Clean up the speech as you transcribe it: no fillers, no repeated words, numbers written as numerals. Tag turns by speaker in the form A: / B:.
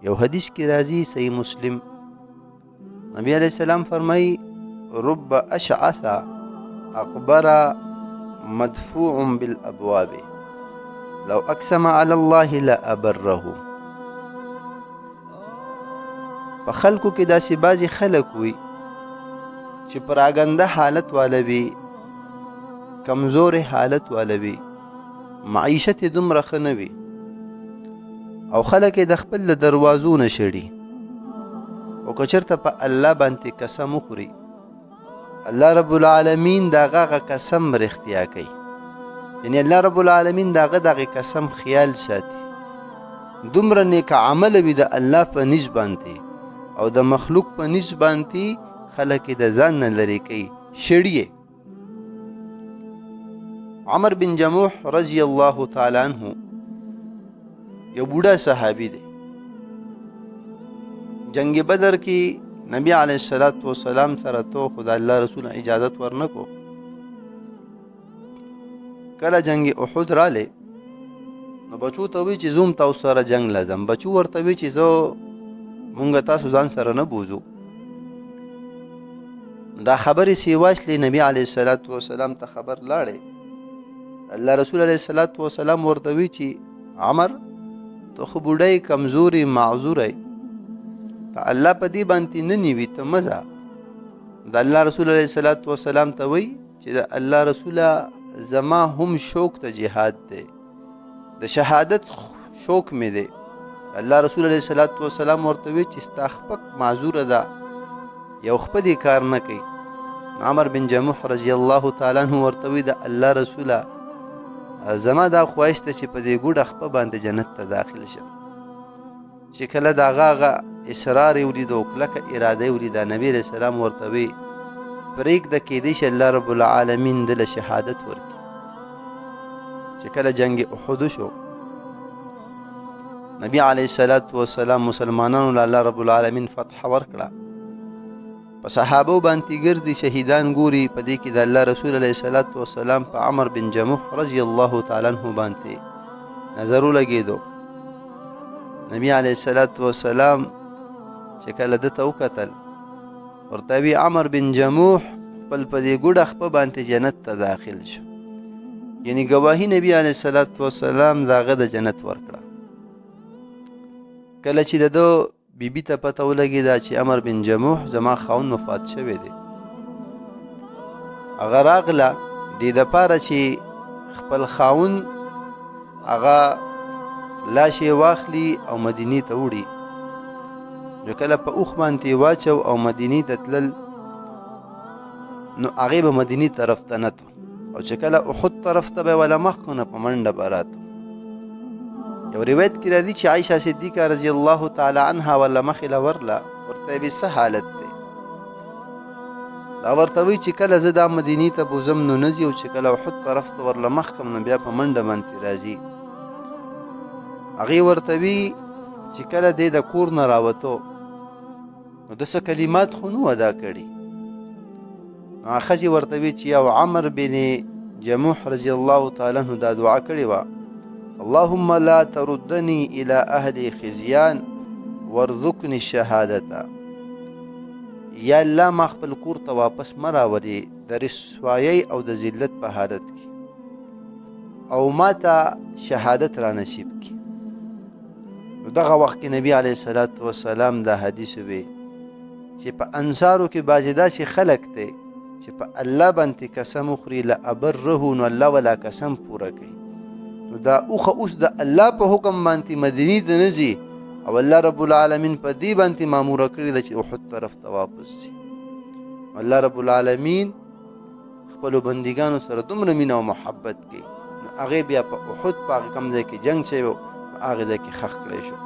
A: یو حدیث کې راځي صحیح مسلم، نبی علیہ السلام فرمایي رب اشعث اقبر مدفوع بالابواب لو اقسم علی الله لابره. په خلکو کې داسې بعضې خلک وي چې پراګنده حالت والا وي، کمزور حالت والا وي، معیشت یې دومره ښه نه وي او خلک یې د خپل له دروازو نه شړي، او که چېرته په الله باندې قسم وخوري الله رب العالمین د هغه قسم رښتیا کوي. یعنی الله رب العالمین د هغه دغه قسم خیال ساتي. دومره نیک عمل وي د الله په نیز باندې او د مخلوق په نیز باندې خلک د ځان نه لرې کوي، شړي. عمر بن جموح رضی الله تعالی عنه یو بوډا صحابي دی. جنگ بدر کې نبی علیه الصلاۃ والسلام سره تو خدا الله رسول اجازت ورنکو. کله جنگ احد راله نو بچو ته وی چې زوم تاسو سره جنگ لازم. بچو ورته وی چې زه مونږ تاسو ځان سره نه بوزو. دا خبرې سیواشلې نبی علیه الصلاۃ والسلام ته خبر لاړې. الله رسول علیه الصلاۃ والسلام ورته وی چې عمر تو خو بوډای کمزوري معذورای، ته الله په دې باندې نه نیوي ته مزه. د الله رسول علیه الصلاۃ والسلام ته وی چې د الله رسوله زما هم شوق ته جهاد دی، د شهادت شوق مې دی. الله رسول علیه الصلاۃ والسلام ورته وی چې ستا خپک معذوره ده، یو خپدې کار نه کوي. عمر بن جموح رضی الله تعالی عنہ ورته وی د الله رسوله زما دا خواهش ته چې په دې ګوډه خپه باندې جنت ته داخل شم. چې کله د هغه اصرار یې ولید او کلکه اراده یې ولید، نبی علیه السلام ورته وی پرېږده کیدی شي الله رب العالمین دله شهادت ورکړي. چې کله جنگ احد شو نبی علیه الصلاۃ والسلام مسلمانانو له الله رب العالمین فتح ورکړه. په صحابو باندې ګرځي شهیدان ګوري، په دې کې د الله رسول علیه الصلاۃ والسلام په عمر بن جموح رضی الله تعالی عنہ باندې نظر ولګېدو. نبی علیه الصلاۃ والسلام چې کله ده ته وکتل ورته وی عمر بن جموح خپل په دې ګوډه خپه باندې جنت ته داخل شو. یعنی گواهی نبی علیه الصلاۃ والسلام د هغه د جنت ورکړه. کله چې د ده بیبي ته پته ولګېده چې عمر بن جموح زما خاوند وفات شوی دی، هغه راغله دې دپاره چې خپل خاوند هغه لاش یې واخلي او مدینې ته وړي. نو کله په اوښ باندې واچو او مدینې ته تلل نو هغې به مدینې طرف ته نتو، او چې کله احد طرف ته به وله مخ کړو نو په منډه به راتو. یو روایت کې راځي چې عایشه صدیقه رضی الله تعالی عنها وله مخې له ورله ورته وی څه حالت دی؟ دا ورته وی چې کله زه دا مدینې ته بوزم نو نه ځي، او چې کله احد طرف ته ورله مخ کړم نو بیا په منډه باندې راځي. هغې ورته وی چې کله دی د کور نه راوتو نو د څه کلمات خو نو ادا کړي. نو ښځې ورته وی چې یو عمر بن جموح رضی الله تعالی عنہ دا دعا کړې وه اللهم لا تردني الى اهل خزيان وارزقني الشهادة. یا الله ما خپل کور ته واپس مه راولې د رسوایۍ او د ذلت په حالت کې، او ما ته شهادت را نصیب کړي. نو دغه وخت کې نبی علیه الصلاۃ والسلام دا حدیث وی چې په انصارو کې بعضې داسې خلک دی چې په الله باندې قسم وخوري لابره، نو الله ولا قسم پوره کوي. نو دا اوخه اوس د الله په حکم باندې مدینې ته نه ځي، او الله رب العالمین په دې باندې ماموره کړې ده چې احد طرف ته واپس ځي. الله رب العالمین خپلو بندګانو سره دومره مینه او محبت کوي، نو هغې بیا په احد په هغه کوم ځای کې جنګ شوی و هغه ځای کې ښخ کړی شو.